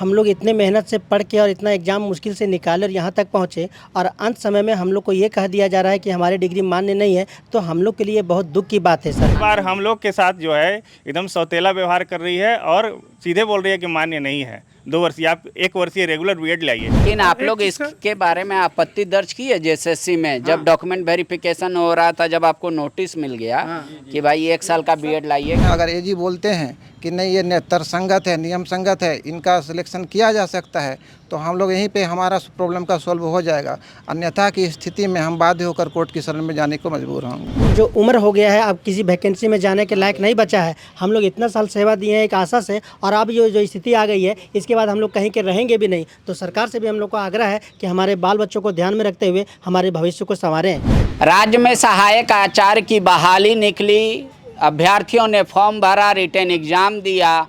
हम लोग इतने मेहनत से पढ़ के और इतना एग्ज़ाम मुश्किल से निकाले और यहाँ तक पहुँचे और अंत समय में हम लोग को ये कह दिया जा रहा है कि हमारी डिग्री मान्य नहीं है, तो हम लोग के लिए बहुत दुख की बात है सर। इस बार हम लोग के साथ जो है एकदम सौतेला व्यवहार कर रही है और सीधे बोल रही है कि मान्य नहीं है। 2 वर्षीय आप 1 वर्षीय रेगुलर बीएड लाइए। लेकिन आप लोग इसके बारे में आपत्ति दर्ज की है जेएसएससी में? जब डॉक्यूमेंट वेरिफिकेशन हो रहा था, जब आपको नोटिस मिल गया कि भाई 1 साल का बीएड लाइए। अगर एजी बोलते हैं कि नहीं ये तर्कसंगत है, नियम संगत है, इनका सिलेक्शन किया जा सकता है, तो हम लोग यहीं पे हमारा प्रॉब्लम का सॉल्व हो जाएगा। अन्यथा की स्थिति में हम बाध्य होकर कोर्ट की शरण में जाने को मजबूर होंगे। जो उम्र हो गया है, अब किसी वैकेंसी में जाने के लायक नहीं बचा है। हम लोग इतना साल सेवा दिए हैं एक आशा से, और अब जो स्थिति आ गई है, इसके बाद हम लोग कहीं के रहेंगे भी नहीं। तो सरकार से भी हम लोग को आग्रह है कि हमारे बाल बच्चों को ध्यान में रखते हुए हमारे भविष्य को संवारें। राज्य में सहायक आचार्य की बहाली निकली, अभ्यर्थियों ने फॉर्म भरा, रिटन एग्ज़ाम दिया,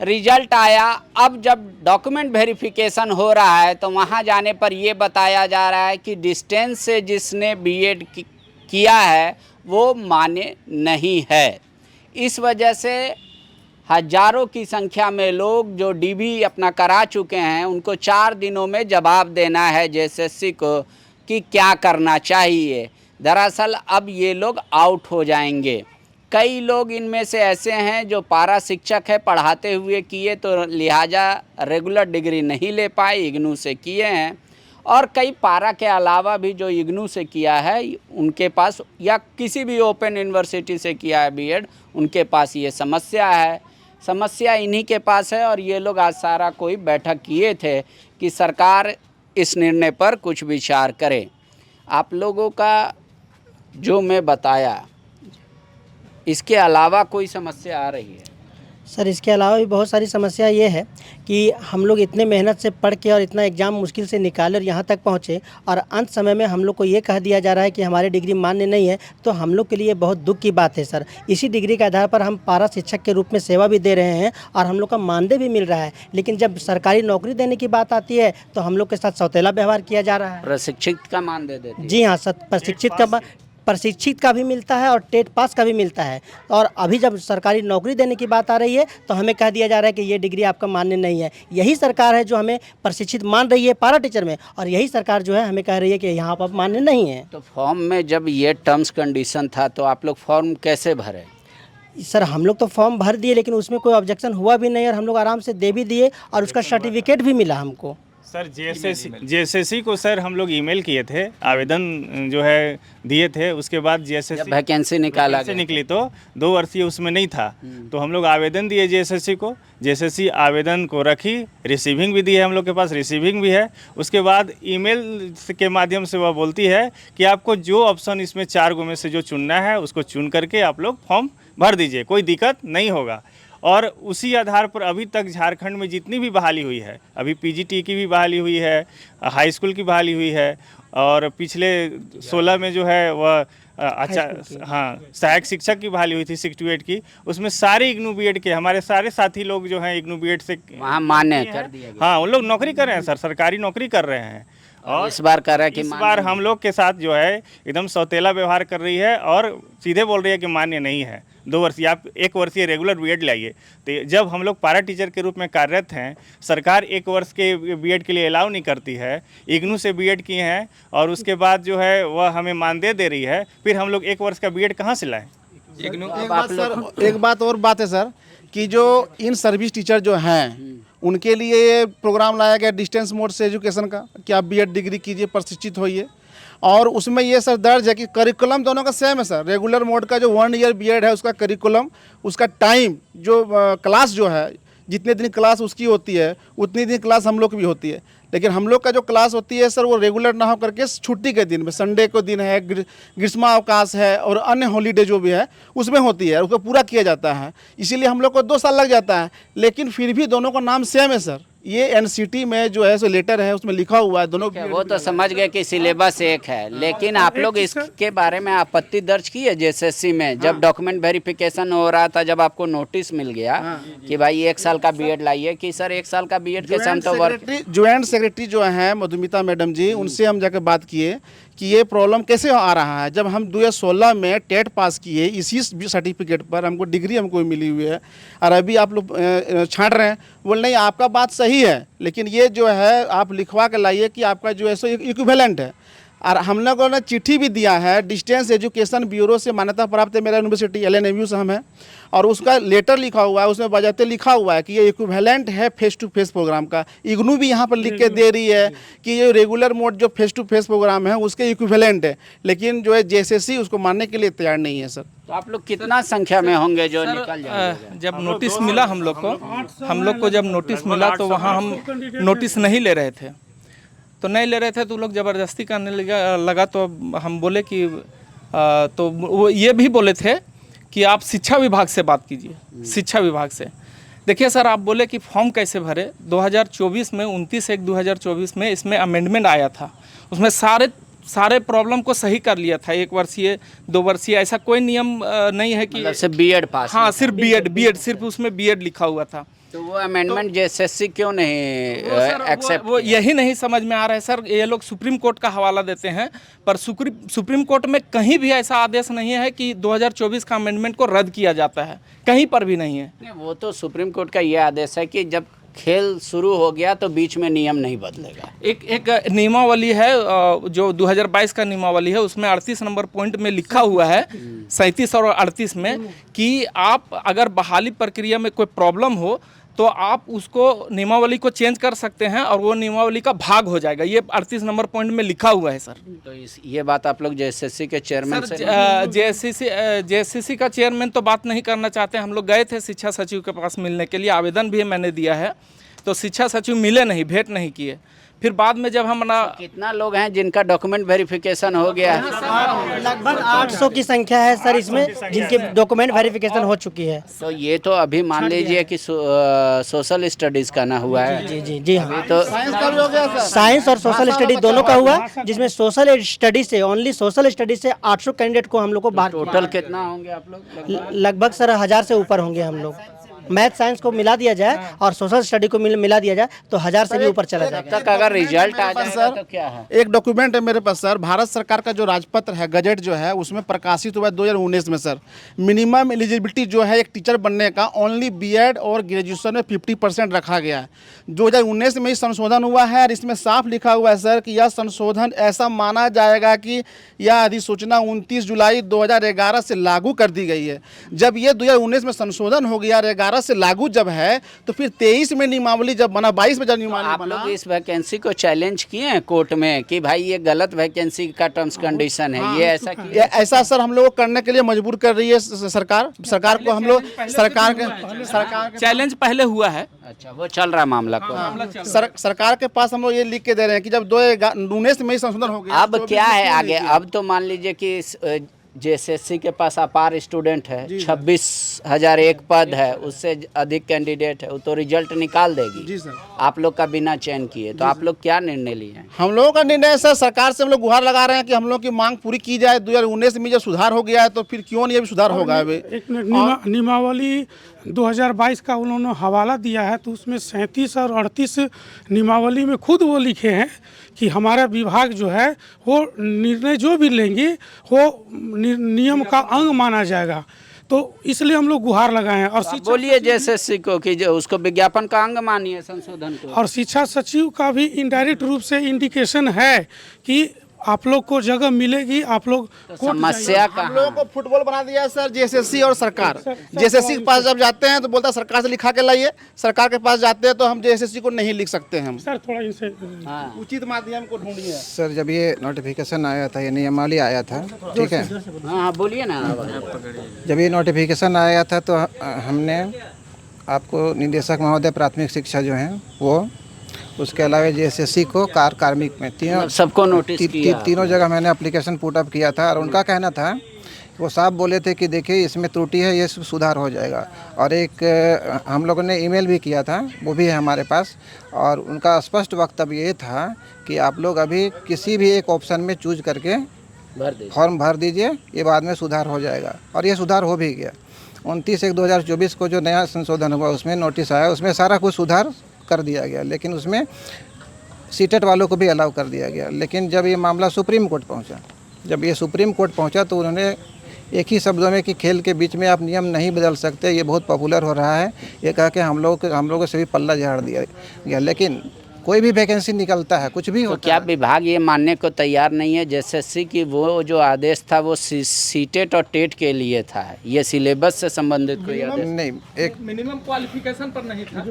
रिजल्ट आया। अब जब डॉक्यूमेंट वेरिफिकेशन हो रहा है तो वहाँ जाने पर ये बताया जा रहा है कि डिस्टेंस से जिसने बीएड किया है वो मान्य नहीं है। इस वजह से हजारों की संख्या में लोग जो डीबी अपना करा चुके हैं, उनको 4 दिनों में जवाब देना है जेएसएससी को कि क्या करना चाहिए। दरअसल अब ये लोग आउट हो जाएंगे। कई लोग इनमें से ऐसे हैं जो पारा शिक्षक है, पढ़ाते हुए किए तो लिहाजा रेगुलर डिग्री नहीं ले पाए, इग्नू से किए हैं। और कई पारा के अलावा भी जो इग्नू से किया है उनके पास, या किसी भी ओपन यूनिवर्सिटी से किया है बीएड, उनके पास ये समस्या है। समस्या इन्हीं के पास है। और ये लोग आज सारा कोई बैठक किए थे कि सरकार इस निर्णय पर कुछ विचार करे। आप लोगों का जो मैं बताया, इसके अलावा कोई समस्या आ रही है? सर, इसके अलावा भी बहुत सारी समस्या ये है कि हम लोग इतने मेहनत से पढ़ के और इतना एग्ज़ाम मुश्किल से निकाले और यहाँ तक पहुँचे, और अंत समय में हम लोग को ये कह दिया जा रहा है कि हमारी डिग्री मान्य नहीं है, तो हम लोग के लिए बहुत दुख की बात है सर। इसी डिग्री के आधार पर हम पारा शिक्षक के रूप में सेवा भी दे रहे हैं और हम लोग का मानदेय भी मिल रहा है, लेकिन जब सरकारी नौकरी देने की बात आती है तो हम लोग के साथ सौतेला व्यवहार किया जा रहा है। प्रशिक्षित का मानदेय देते हैं? जी हाँ सर, प्रशिक्षित का भी मिलता है और टेट पास का भी मिलता है। और अभी जब सरकारी नौकरी देने की बात आ रही है तो हमें कह दिया जा रहा है कि ये डिग्री आपका मान्य नहीं है। यही सरकार है जो हमें प्रशिक्षित मान रही है पारा टीचर में, और यही सरकार जो है हमें कह रही है कि यहाँ पर मान्य नहीं है। तो फॉर्म में जब ये टर्म्स कंडीशन था तो आप लोग फॉर्म कैसे भरे? सर, हम लोग तो फॉर्म भर दिए, लेकिन उसमें कोई ऑब्जेक्शन हुआ भी नहीं और हम लोग आराम से दे भी दिए और उसका सर्टिफिकेट भी मिला हमको। सर, जेएसएससी को सर हम लोग ईमेल किए थे, आवेदन जो है दिए थे। उसके बाद जेएसएससी वैकेंसी निकली तो 2 वर्षीय उसमें नहीं था, तो हम लोग आवेदन दिए जेएसएससी को। जेएसएससी आवेदन को रखी, रिसीविंग भी दी है, हम लोग के पास रिसीविंग भी है। उसके बाद ईमेल के माध्यम से वह बोलती है कि आपको जो ऑप्शन इसमें 4 गो में से जो चुनना है उसको चुन करके आप लोग फॉर्म भर दीजिए, कोई दिक्कत नहीं होगा। और उसी आधार पर अभी तक झारखंड में जितनी भी बहाली हुई है, अभी पीजीटी की भी बहाली हुई है, हाई स्कूल की बहाली हुई है, और पिछले 16 में जो है वह सहायक शिक्षक की बहाली हुई थी 6 to 8 की, उसमें सारे इग्नू बीएड के हमारे सारे साथी लोग जो हैं इग्नू बीएड से वहाँ मान्य कर दिया गया। हाँ, उन लोग नौकरी कर रहे हैं सर, सरकारी नौकरी कर रहे हैं। और इस बार कर रहा है कि इस बार हम लोग के साथ जो है एकदम सौतेला व्यवहार कर रही है और सीधे बोल रही है कि मान्य नहीं है। 2 वर्षीय आप 1 वर्षीय रेगुलर बीएड लाइए। तो जब हम लोग पारा टीचर के रूप में कार्यरत हैं, सरकार 1 वर्ष के बीएड के लिए अलाउ नहीं करती है। इग्नू से बीएड किए हैं और उसके बाद जो है वह हमें मानदेय दे रही है, फिर हम लोग 1 वर्ष का बीएड कहाँ से लाएं? एक बात और बात है सर कि जो इन सर्विस टीचर जो हैं उनके लिए प्रोग्राम लाया गया डिस्टेंस मोड से एजुकेशन का कि आप बीएड डिग्री कीजिए, प्रशिक्षित होइए। और उसमें ये सर दर्ज है कि करिकुलम दोनों का सेम है सर। रेगुलर मोड का जो 1 ईयर बीएड है उसका करिकुलम, उसका टाइम, जो क्लास जो है, जितने दिन क्लास उसकी होती है उतनी दिन क्लास हम लोग की भी होती है। लेकिन हम लोग का जो क्लास होती है सर वो रेगुलर ना हो करके छुट्टी के दिन में, संडे को दिन है, ग्रीष्मावकाश है और अन्य हॉलीडे जो भी है उसमें होती है, उसको पूरा किया जाता है। इसीलिए हम लोग को 2 साल लग जाता है, लेकिन फिर भी दोनों का नाम सेम है सर। ये एनसीटी में जो है सो लेटर है उसमें लिखा हुआ है दोनों। वो तो समझ गए कि सिलेबस एक है, लेकिन आप लोग इसके बारे में आपत्ति दर्ज की है जेएसएससी में? जब डॉक्यूमेंट वेरिफिकेशन हो रहा था, जब आपको नोटिस मिल गया कि भाई 1 साल का बीएड लाइए, कि सर 1 साल का बीएड कैसे? हम तो ज्वाइंट सेक्रेटरी जो है मधुमिता मैडम जी, उनसे हम जाकर बात किए कि ये प्रॉब्लम कैसे आ रहा है। जब हम 2016 में टेट पास किए, इसी सर्टिफिकेट पर हमको डिग्री हमको मिली हुई है, और अभी आप लोग छांट रहे हैं। बोल नहीं, आपका बात सही सही है, लेकिन ये जो है आप लिखवा के लाइए कि आपका जो है सो इक्विवेलेंट है। और हम लोगों ने चिट्ठी भी दिया है डिस्टेंस एजुकेशन ब्यूरो से, मान्यता प्राप्त है मेरा यूनिवर्सिटी LNMU से हम है, और उसका लेटर लिखा हुआ है, उसमें बजाते लिखा हुआ है कि ये इक्विवेलेंट है फेस टू फेस प्रोग्राम का। इग्नू भी यहाँ पर लिख के दे रही है कि ये रेगुलर मोड जो फेस टू फेस प्रोग्राम है उसके इक्विवेलेंट है, लेकिन जो है JSSC उसको मानने के लिए तैयार नहीं है सर। तो आप लोग कितना संख्या में होंगे जो निकल जाएंगे? जब नोटिस मिला हम लोग को जब नोटिस मिला तो वहाँ हम नोटिस नहीं ले रहे थे, तो लोग ज़बरदस्ती करने लगा तो हम बोले कि तो वो ये भी बोले थे कि आप शिक्षा विभाग से बात कीजिए, शिक्षा विभाग से। देखिए सर, आप बोले कि फॉर्म कैसे भरे, 2024 में 29/1/2024 में इसमें अमेंडमेंट आया था, उसमें सारे प्रॉब्लम को सही कर लिया था। 1 वर्षीय 2 वर्षीय ऐसा कोई नियम नहीं है कि सिर्फ बीएड पास। हाँ, सिर्फ बीएड सिर्फ उसमें बीएड लिखा हुआ था। तो वो अमेंडमेंट JSSC क्यों नहीं एक्सेप्ट? वो यही नहीं समझ में आ रहा है सर। ये लोग सुप्रीम कोर्ट का हवाला देते हैं, पर सुप्रीम कोर्ट में कहीं भी ऐसा आदेश नहीं है कि 2024 का अमेंडमेंट को रद्द किया जाता है, कहीं पर भी नहीं है। नहीं, वो तो सुप्रीम कोर्ट का ये आदेश है कि जब खेल शुरू हो गया तो बीच में नियम नहीं बदलेगा। एक नियमावली है जो 2022 का नियमावली है, उसमें 38 नंबर पॉइंट में लिखा हुआ है, 37 और 38 में, कि आप अगर बहाली प्रक्रिया में कोई प्रॉब्लम हो तो आप उसको नियमावली को चेंज कर सकते हैं और वो नियमावली का भाग हो जाएगा। ये 38 नंबर पॉइंट में लिखा हुआ है सर। तो ये बात आप लोग JSSC के चेयरमैन से? JSSC का चेयरमैन तो बात नहीं करना चाहते। हम लोग गए थे शिक्षा सचिव के पास मिलने के लिए, आवेदन भी मैंने दिया है, तो शिक्षा सचिव मिले नहीं, भेंट नहीं किए। फिर बाद में जब हम कितना लोग हैं जिनका डॉक्यूमेंट वेरिफिकेशन हो गया है? लगभग 800 की संख्या है सर इसमें, जिनके डॉक्यूमेंट वेरिफिकेशन हो चुकी है। तो ये तो अभी मान लीजिए कि सोशल स्टडीज़ का ना हुआ है। जी हाँ, तो साइंस और सोशल स्टडी दोनों का हुआ, जिसमें सोशल स्टडी से, ओनली सोशल स्टडी से 800 कैंडिडेट को हम लोग को बाहर। टोटल कितना होंगे आप लोग? लगभग सर 1000 से ऊपर होंगे हम लोग। मैथ साइंस को मिला दिया जाए और सोशल स्टडी को मिला दिया जाए तो 1000 से भी ऊपर चला जाएगा। तक अगर रिजल्ट आ जाएगा तो क्या है? एक डॉक्यूमेंट है मेरे पास सर, भारत सरकार का जो राजपत्र है, गजट जो है, उसमें प्रकाशित हुआ है 2019 में सर। मिनिमम एलिजिबिलिटी जो है एक टीचर बनने का ओनली बीएड और ग्रेजुएशन में 50% रखा गया है। 2019 में ही संशोधन हुआ है और इसमें साफ लिखा हुआ है सर कि यह संशोधन ऐसा माना जाएगा कि यह अधिसूचना 29 जुलाई 2011 से लागू कर दी गई है। जब ये 2019 में संशोधन हो गया और 11 से लागू जब है, तो फिर 23 में नियमावली जब बना, 22 में जब नियमावली आप बना। लोग इस वैकेंसी को चैलेंज किए हैं कोर्ट में कि भाई ये गलत वैकेंसी का टर्म्स कंडीशन है, ये ऐसा किया? ऐसा सर हम लोग को करने के लिए मजबूर कर रही है सरकार को। हम लोग सरकार के चैलेंज पहले हुआ है। अच्छा, वो चल रहा है मामला को। सरकार के पास हम लोग ये लिख के दे रहे हैं कि जब 2019 में ही संशोधन हो गया। अब क्या है आगे? अब तो मान लीजिए कि JSSC के पास अपार स्टूडेंट है, 26,001 पद है, उससे अधिक कैंडिडेट है, वो तो रिजल्ट निकाल देगी। जी सर। आप लोग का बिना चयन किए, तो आप लोग क्या निर्णय लिए हैं? हम लोगों का निर्णय सर, सरकार से हम लोग गुहार लगा रहे हैं कि हम लोग की मांग पूरी की जाए। 2019 में जब सुधार हो गया है तो फिर क्यों नहीं अभी सुधार होगा? अभी एक नियमावली 2022 का उन्होंने हवाला दिया है, तो उसमें 37 और 38 नियमावली में खुद वो लिखे हैं कि हमारा विभाग जो है वो निर्णय जो भी लेंगे वो नियम का अंग माना जाएगा। तो इसलिए हम लोग गुहार लगाए हैं। और बोलिए JSSC को कि जो उसको विज्ञापन का अंग मानिए संशोधन को। और शिक्षा सचिव का भी इनडायरेक्ट रूप से इंडिकेशन है कि आप लोग को जगह मिलेगी, आप लोग तो समस्या का हम लोगों को फुटबॉल बना दिया है सर JSSC और सरकार। JSSC के पास जब जाते हैं तो बोलता है सरकार से लिखा के लाइए, सरकार के पास जाते हैं तो हम JSSC को नहीं लिख सकते हैं। सर थोड़ा इनसे उचित माध्यम को ढूंढिए सर। जब ये नोटिफिकेशन आया था, ये नियमावली आया था, ठीक है, हाँ बोलिए ना। जब ये नोटिफिकेशन आया था तो हमने आपको निदेशक महोदय प्राथमिक शिक्षा जो हैं वो, उसके अलावा JSSC को कार्मिक में तीनों सबको नोटिस किया। तीनों जगह मैंने एप्लीकेशन पुट अप किया था और उनका कहना था, वो साफ बोले थे कि देखिए इसमें त्रुटि है, ये सुधार हो जाएगा। और एक हम लोगों ने ईमेल भी किया था, वो भी है हमारे पास, और उनका स्पष्ट वक्तव्य ये था कि आप लोग अभी किसी भी एक ऑप्शन में चूज करके फॉर्म भर दीजिए, ये बाद में सुधार हो जाएगा। और ये सुधार हो भी गया। 29/1/2024 को जो नया संशोधन हुआ उसमें नोटिस आया, उसमें सारा कुछ सुधार कर दिया गया, लेकिन उसमें सीटेट वालों को भी अलाउ कर दिया गया। लेकिन जब ये मामला सुप्रीम कोर्ट पहुंचा, तो उन्होंने एक ही शब्दों में कि खेल के बीच में आप नियम नहीं बदल सकते, ये बहुत पॉपुलर हो रहा है। ये कह के हम लोगों से भी पल्ला झाड़ दिया गया, लेकिन कोई भी वैकेंसी निकलता है, कुछ भी तो होता क्या है। विभाग ये मानने को तैयार नहीं है जेएसएससी की वो जो आदेश था वो सीटेट और टेट के लिए था, ये सिलेबस से संबंधित कोई आदेश नहीं, एक मिनिमम क्वालिफिकेशन पर नहीं था।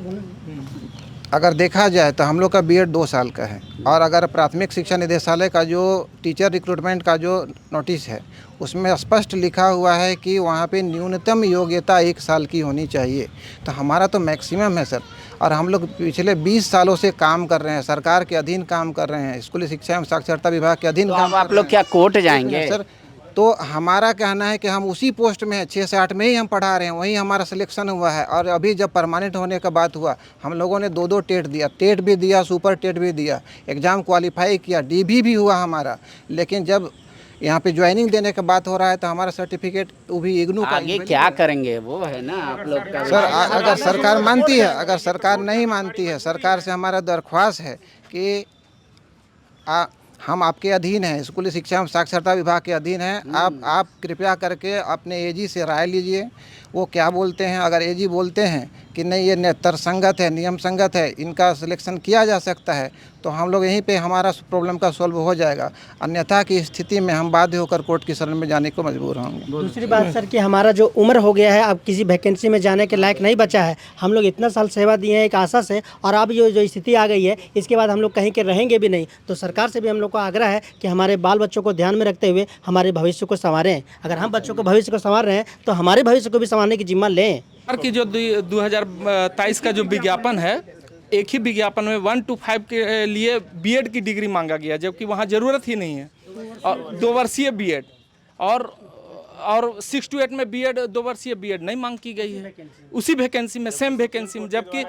अगर देखा जाए तो हम लोग का बीएड 2 साल का है, और अगर प्राथमिक शिक्षा निदेशालय का जो टीचर रिक्रूटमेंट का जो नोटिस है उसमें स्पष्ट लिखा हुआ है कि वहाँ पे न्यूनतम योग्यता 1 साल की होनी चाहिए। तो हमारा तो मैक्सिमम है सर, और हम लोग पिछले 20 सालों से काम कर रहे हैं, सरकार के अधीन काम कर रहे हैं, स्कूली शिक्षा एवं साक्षरता विभाग के अधीन काम। आप लोग क्या कोर्ट जाएंगे सर? तो हमारा कहना है कि हम उसी पोस्ट में हैं, 6 से 8 में ही हम पढ़ा रहे हैं, वहीं हमारा सिलेक्शन हुआ है। और अभी जब परमानेंट होने का बात हुआ, हम लोगों ने 2-2 टेट दिया, टेट भी दिया, सुपर टेट भी दिया, एग्ज़ाम क्वालिफाई किया, डीबी भी हुआ हमारा। लेकिन जब यहाँ पे ज्वाइनिंग देने का बात हो रहा है तो हमारा सर्टिफिकेट वो भी इग्नू का। आगे क्या करेंगे वो है ना आप लोग का। सर अगर सरकार मानती है, अगर सरकार नहीं मानती है, सरकार से हमारा दरख्वास्त है कि हम आपके अधीन हैं, स्कूली शिक्षा एवं साक्षरता विभाग के अधीन हैं, आप कृपया करके अपने एजी से राय लीजिए, वो क्या बोलते हैं। अगर एजी बोलते हैं कि नहीं ये तर्कसंगत है, नियम संगत है, इनका सिलेक्शन किया जा सकता है, तो हम लोग यहीं पे हमारा प्रॉब्लम का सॉल्व हो जाएगा। अन्यथा की स्थिति में हम बाध्य होकर कोर्ट की शरण में जाने को मजबूर होंगे। दूसरी बात सर कि हमारा जो उम्र हो गया है, अब किसी वैकेंसी में जाने के लायक नहीं बचा है। हम लोग इतना साल सेवा दिए हैं एक आशा से, और अब जो स्थिति आ गई है, इसके बाद हम लोग कहीं के रहेंगे भी नहीं। तो सरकार से भी हम लोग को आग्रह है कि हमारे बाल बच्चों को ध्यान में रखते हुए हमारे भविष्य को संवारें। अगर हम बच्चों को भविष्य को संवार रहे हैं तो हमारे भविष्य को भी संवारने की जिम्मा लें। की जो 2023 का जो विज्ञापन है, एक ही विज्ञापन में 1 to 5 के लिए बीएड की डिग्री मांगा गया, जबकि वहाँ ज़रूरत ही नहीं है। और 2 वर्षीय बीएड और 6 to 8 में बीएड, 2 वर्षीय बीएड नहीं मांग की गई है उसी वैकेंसी में, सेम वैकेंसी में। जबकि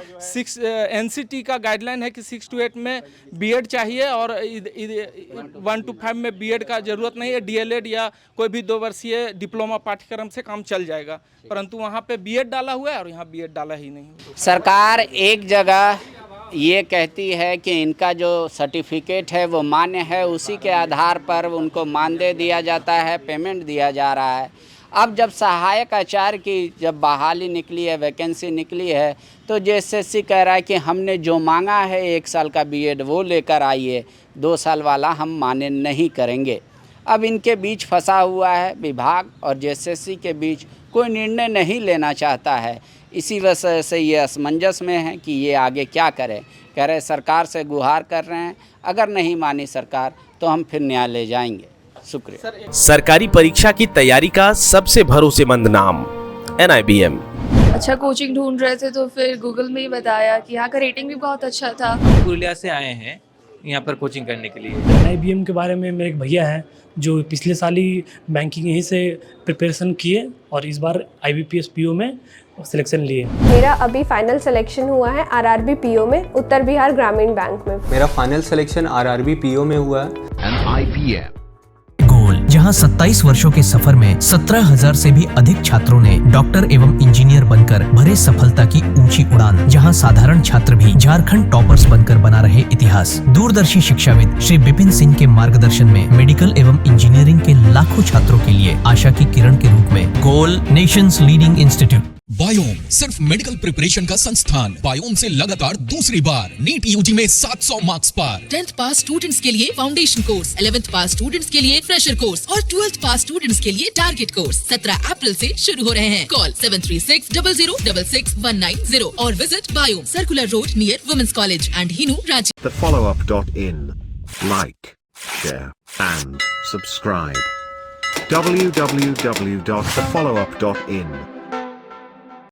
एनसीटी का गाइडलाइन है कि 6 to 8 में बीएड चाहिए और 1 to 5 में बीएड का ज़रूरत नहीं है। डीएलएड या कोई भी 2 वर्षीय डिप्लोमा पाठ्यक्रम से काम चल जाएगा, परंतु वहाँ पे बीएड डाला हुआ है और यहाँ बीएड डाला ही नहीं। सरकार एक जगह ये कहती है कि इनका जो सर्टिफिकेट है वो मान्य है, उसी के आधार पर उनको मानदेय दिया जाता है, पेमेंट दिया जा रहा है। अब जब सहायक आचार्य की जब बहाली निकली है, वैकेंसी निकली है, तो जेएसएससी कह रहा है कि हमने जो मांगा है 1 साल का बीएड वो लेकर आइए, 2 साल वाला हम मान्य नहीं करेंगे। अब इनके बीच फंसा हुआ है विभाग और जेएसएससी के बीच, कोई निर्णय नहीं लेना चाहता है। इसी वजह से ये असमंजस में है कि ये आगे क्या करें। कह रहे सरकार से गुहार कर रहे हैं, अगर नहीं मानी सरकार तो हम फिर न्यायालय जाएंगे। शुक्रिया। सरकारी परीक्षा की तैयारी का सबसे भरोसेमंद नाम NIBM। अच्छा कोचिंग ढूंढ रहे थे तो फिर गूगल में ही बताया कि यहाँ का रेटिंग भी बहुत अच्छा था। पुरुलिया से आए हैं यहाँ पर कोचिंग करने के लिए। NIBM के बारे में मेरे एक भैया हैं जो पिछले साल ही बैंकिंग यहीं से प्रिपरेशन किए और इस बार IBPS PO में सिलेक्शन लिए। मेरा अभी फाइनल सिलेक्शन हुआ है RRB PO में, उत्तर बिहार ग्रामीण बैंक में। मेरा फाइनल सिलेक्शन RRB PO में हुआ है। गोल, जहां 27 वर्षों के सफर में 17,000 से भी अधिक छात्रों ने डॉक्टर एवं इंजीनियर बनकर भरे सफलता की ऊंची उड़ान, जहां साधारण छात्र भी झारखंड टॉपर्स बनकर बना रहे इतिहास। दूरदर्शी शिक्षाविद श्री विपिन सिंह के मार्गदर्शन में मेडिकल एवं इंजीनियरिंग के लाखों छात्रों के लिए आशा की किरण के रूप में गोल, नेशंस लीडिंग इंस्टीट्यूट। बायोम सिर्फ मेडिकल प्रिपरेशन का संस्थान। बायोम से लगातार दूसरी बार नीट यूजी में 700 मार्क्स पार। 10th पास स्टूडेंट्स के लिए फाउंडेशन कोर्स, 11th पास स्टूडेंट्स के लिए फ्रेशर कोर्स और 12th पास स्टूडेंट्स के लिए टारगेट कोर्स 17 अप्रैल से शुरू हो रहे हैं। कॉल 7360066190 और विजिट बायोम, circular road near women's college and Hinoo, Ranchi. thefollowup.in. Like, share and subscribe. www.thefollowup.in